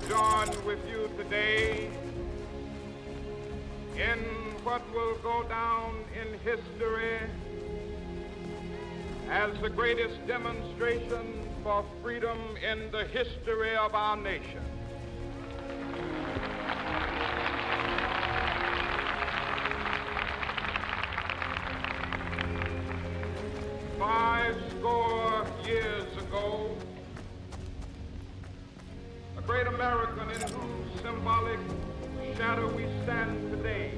join with you today in what will go down in history as the greatest demonstration for freedom in the history of our nation. Fourscore years ago, a great American in whose symbolic shadow we stand today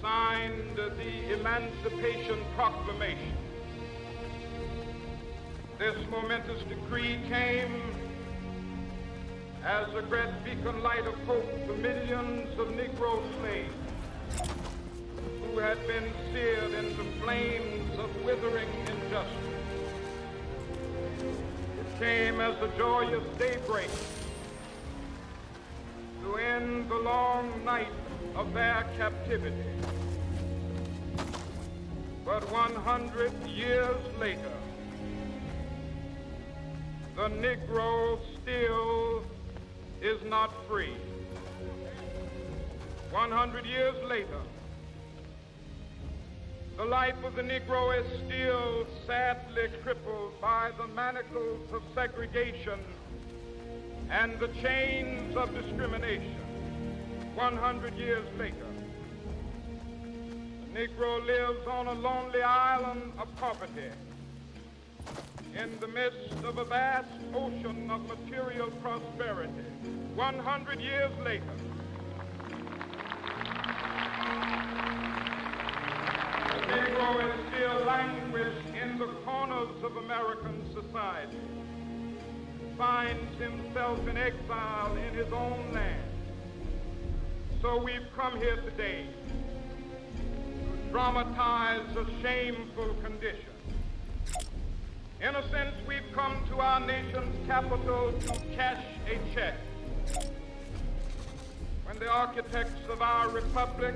signed the Emancipation Proclamation. This momentous decree came as a great beacon light of hope to millions of Negro slaves who had been seared in the flames of withering injustice. It came as a joyous daybreak to end the long night of their captivity. But 100 years later, the Negro still is not free. 100 years later, the life of the Negro is still sadly crippled by the manacles of segregation and the chains of discrimination. 100 years later, the Negro lives on a lonely island of poverty in the midst of a vast ocean of material prosperity. 100 years later, the Negro is still languished in the corners of American society, finds himself in exile in his own land. So we've come here today to dramatize a shameful condition. In a sense, we've come to our nation's capital to cash a check. When the architects of our republic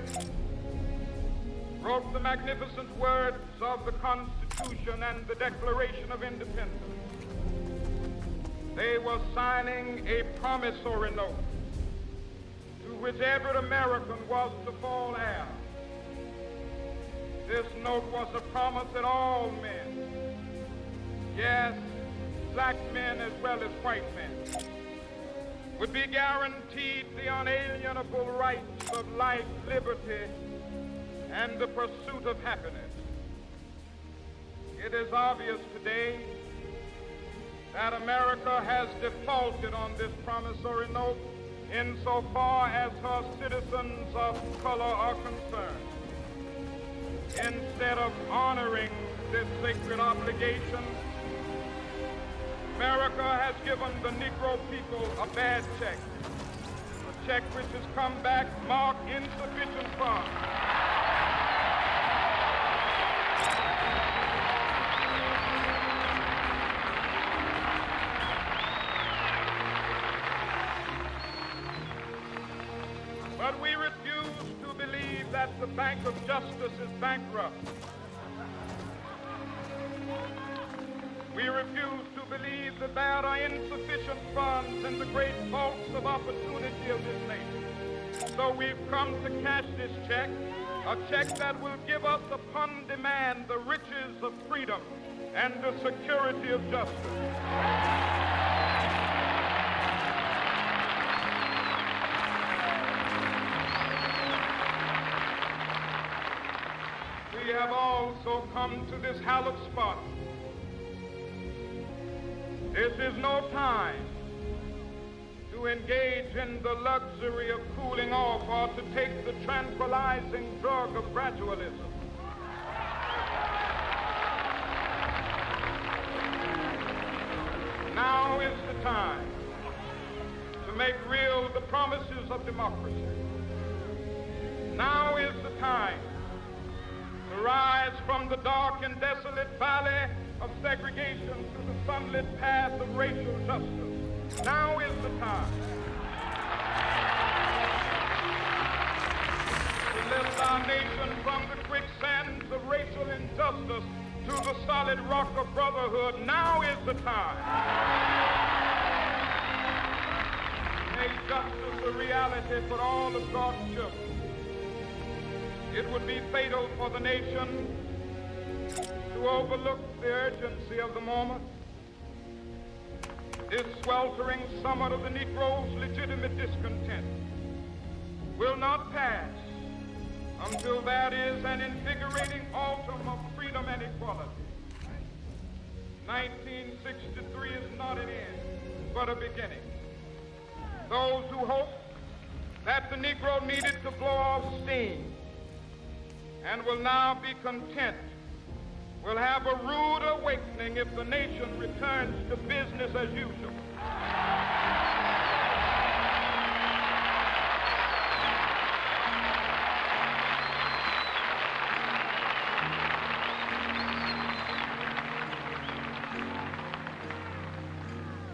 wrote the magnificent words of the Constitution and the Declaration of Independence, they were signing a promissory note to which every American was to fall heir. This note was a promise that all men, yes, black men as well as white men, would be guaranteed the unalienable rights of life, liberty, and the pursuit of happiness. It is obvious today that America has defaulted on this promissory note insofar as her citizens of color are concerned. Instead of honoring this sacred obligation, America has given the Negro people a bad check, a check which has come back marked insufficient funds. But we refuse to believe that the Bank of Justice is bankrupt. We refuse to believe that there are insufficient funds in the great vaults of opportunity of this nation. So we've come to cash this check, a check that will give us upon demand the riches of freedom and the security of justice. We have also come to this hallowed spot. This is no time to engage in the luxury of cooling off or to take the tranquilizing drug of gradualism. Now is the time to make real the promises of democracy. Now is the time to rise from the dark and desolate valley of segregation to the sunlit path of racial justice. Now is the time to lift our nation from the quicksands of racial injustice to the solid rock of brotherhood. Now is the time make justice a reality for all of God's children. It would be fatal for the nation to overlook the urgency of the moment. This sweltering summit of the Negro's legitimate discontent will not pass until there is an invigorating autumn of freedom and equality. 1963 is not an end, but a beginning. Those who hope that the Negro needed to blow off steam and will now be content will have a rude awakening if the nation returns to business as usual.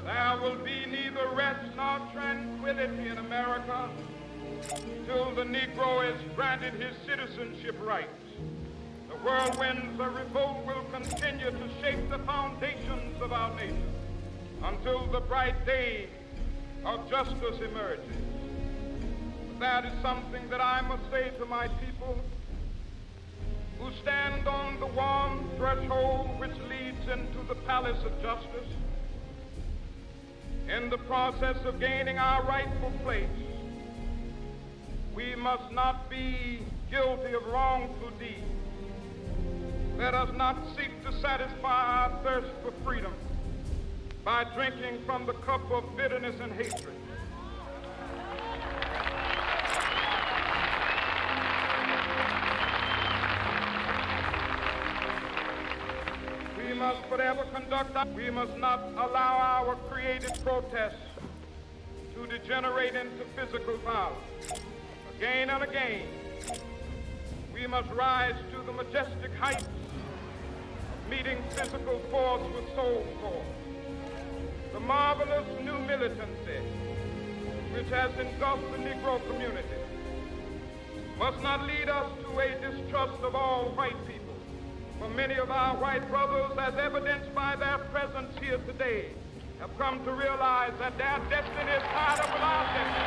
There will be neither rest nor tranquility in America till the Negro is granted his citizenship rights. The whirlwinds of revolt will continue to shape the foundations of our nation until the bright day of justice emerges. But that is something that I must say to my people who stand on the warm threshold which leads into the palace of justice. In the process of gaining our rightful place, we must not be guilty of wrongful deeds. Let us not seek to satisfy our thirst for freedom by drinking from the cup of bitterness and hatred. We must not allow our creative protests to degenerate into physical violence. Again and again, we must rise to the majestic heights of meeting physical force with soul force. The marvelous new militancy which has engulfed the Negro community must not lead us to a distrust of all white people. For many of our white brothers, as evidenced by their presence here today, have come to realize that their destiny is tied up with our destiny.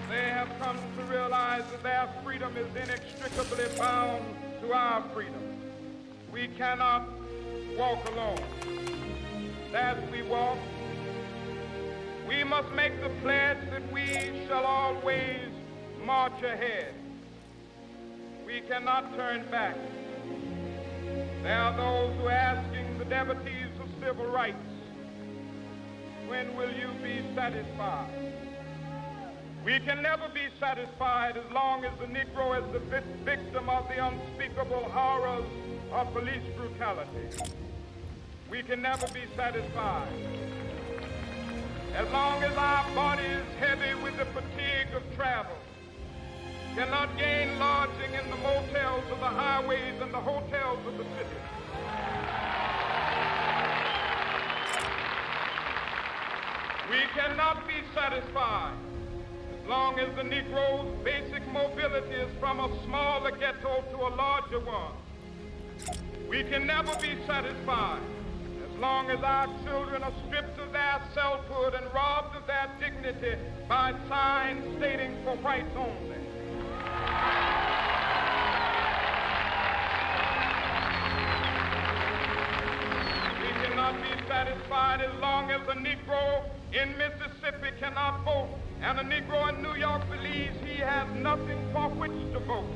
They have come to realize that their freedom is inextricably bound to our freedom. We cannot walk alone. As we walk, we must make the pledge that we shall always march ahead. We cannot turn back. There are those who are asking the devotees of civil rights, when will you be satisfied? We can never be satisfied as long as the Negro is the victim of the unspeakable horrors of police brutality. We can never be satisfied as long as our body is heavy with the fatigue of travel, cannot gain lodging in the motels of the highways and the hotels of the city. We cannot be satisfied as long as the Negro's basic mobility is from a smaller ghetto to a larger one. We can never be satisfied as long as our children are stripped of their selfhood and robbed of their dignity by signs stating for whites only. We cannot be satisfied as long as a Negro in Mississippi cannot vote and a Negro in New York believes he has nothing for which to vote.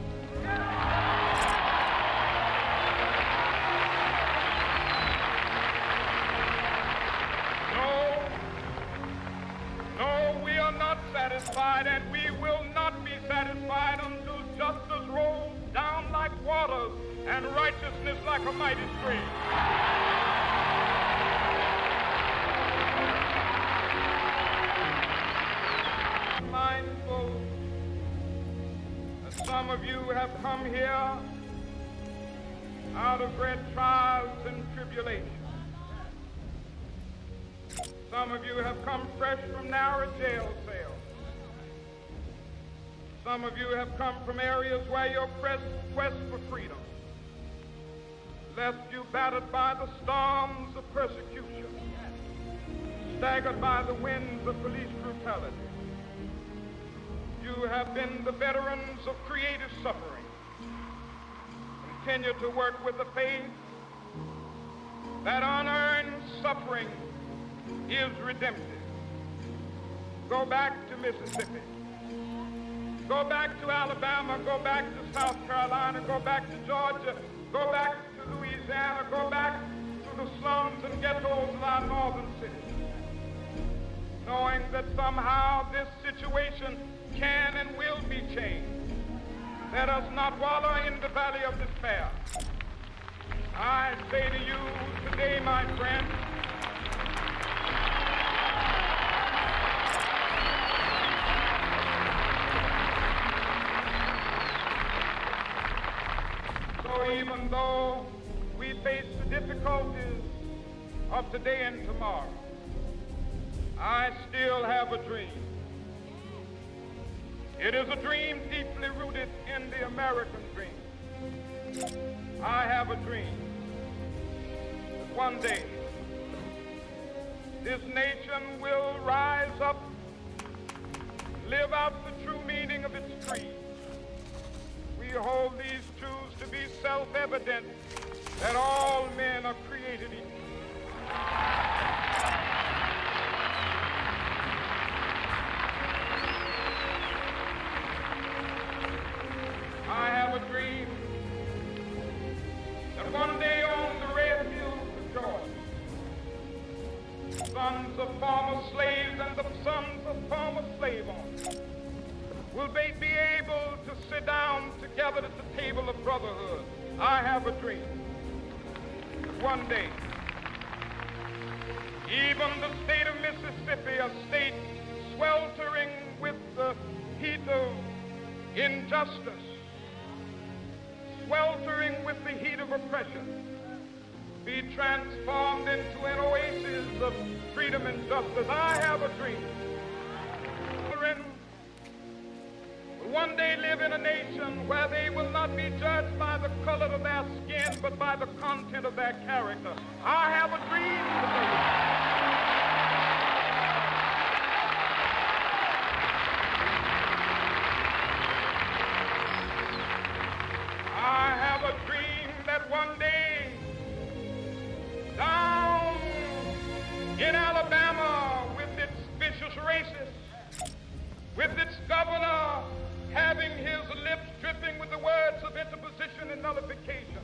No, we are not satisfied, and we will not be satisfied until justice rolls down like waters and righteousness like a mighty stream. Mindful that some of you have come here out of great trials and tribulations. Some of you have come fresh from narrow jail cells. Some of you have come from areas where your quest for freedom left you battered by the storms of persecution, staggered by the winds of police brutality. You have been the veterans of creative suffering. Continue to work with the faith that unearned suffering is redemptive. Go back to Mississippi. Go back to Alabama. Go back to South Carolina. Go back to Georgia. Go back to Louisiana. Go back to the slums and ghettos of our northern cities, knowing that somehow this situation can and will be changed. Let us not wallow in the valley of despair. I say to you today, my friend, so even though we face the difficulties of today and tomorrow, I still have a dream. It is a dream deeply rooted in the American dream. I have a dream that one day this nation will rise up, live out the true meaning of its creed. We hold these truths to be self-evident, that all men are created equal. I have a dream that one day on the red hills of Georgia, sons of former slaves and the sons of former slave owners will be able to sit down together at the table of brotherhood. I have a dream that one day, even the state of Mississippi, a state sweltering with the heat of injustice, sweltering with the heat of oppression, be transformed into an oasis of freedom and justice. I have a dream. Children will one day live in a nation where they will not be judged by the color of their skin, but by the content of their character. I have a dream today. One day, down in Alabama, with its vicious racists, with its governor having his lips dripping with the words of interposition and nullification.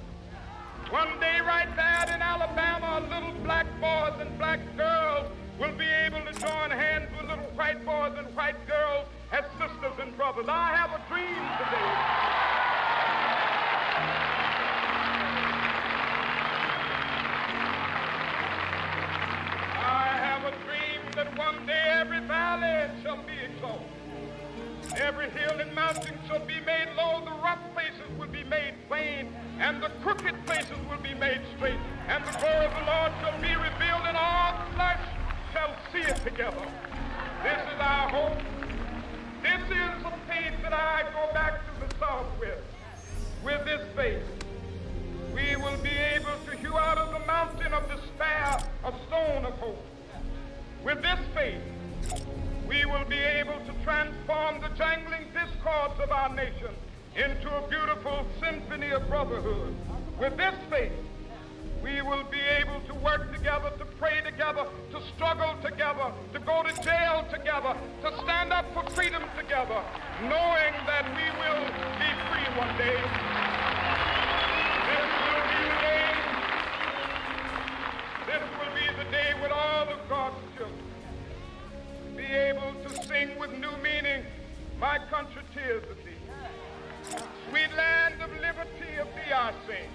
One day, right there in Alabama, little black boys and black girls will be able to join hands with little white boys and white girls as sisters and brothers. I have a dream today. That one day every valley shall be exalted. Every hill and mountain shall be made low. The rough places will be made plain, and the crooked places will be made straight. And the glory of the Lord shall be revealed, and all flesh shall see it together. This is our hope. This is the faith that I go back to the South with. With this faith, we will be able to hew out of the mountain of despair a stone of hope. With this faith, we will be able to transform the jangling discords of our nation into a beautiful symphony of brotherhood. With this faith, we will be able to work together, to pray together, to struggle together, to go to jail together, to stand up for freedom together, knowing that we will be free one day. This will be the day. This will be the day with all of God's children be able to sing with new meaning, my country tears of thee. Sweet land of liberty of thee I sing.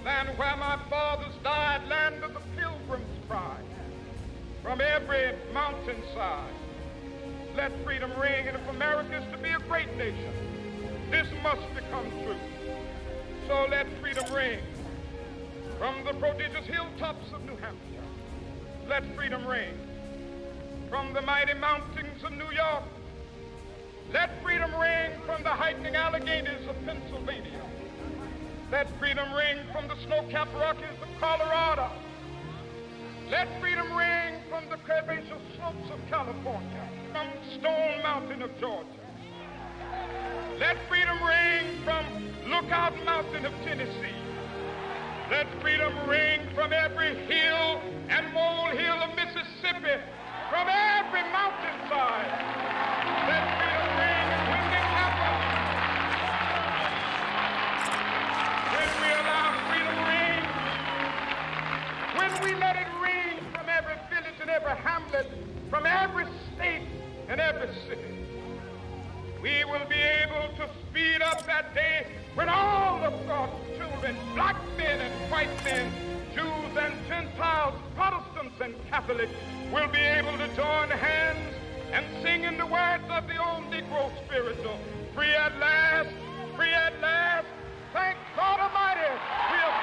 Land where my fathers died, land of the pilgrim's pride. From every mountainside, let freedom ring. And if America is to be a great nation, this must become true. So let freedom ring. From the prodigious hilltops of New Hampshire, let freedom ring. From the mighty mountains of New York, Let freedom ring from the hiking Alleghenies of Pennsylvania. Let freedom ring from the snow-capped Rockies of Colorado. Let freedom ring from the curvaceous slopes of California, from Stone Mountain of Georgia. Let freedom ring from Lookout Mountain of Tennessee. Let freedom ring from every hill and molehill of Mississippi, from every mountainside. Let freedom ring, and when it happens, when we allow freedom ring, when we let it ring from every village and every hamlet, from every state and every city, we will be able to speed up that day when all of God's children, black men and white men, Jews and Gentiles, Protestants and Catholics, will be able to join hands and sing in the words of the old Negro spiritual, free at last, thank God Almighty, we have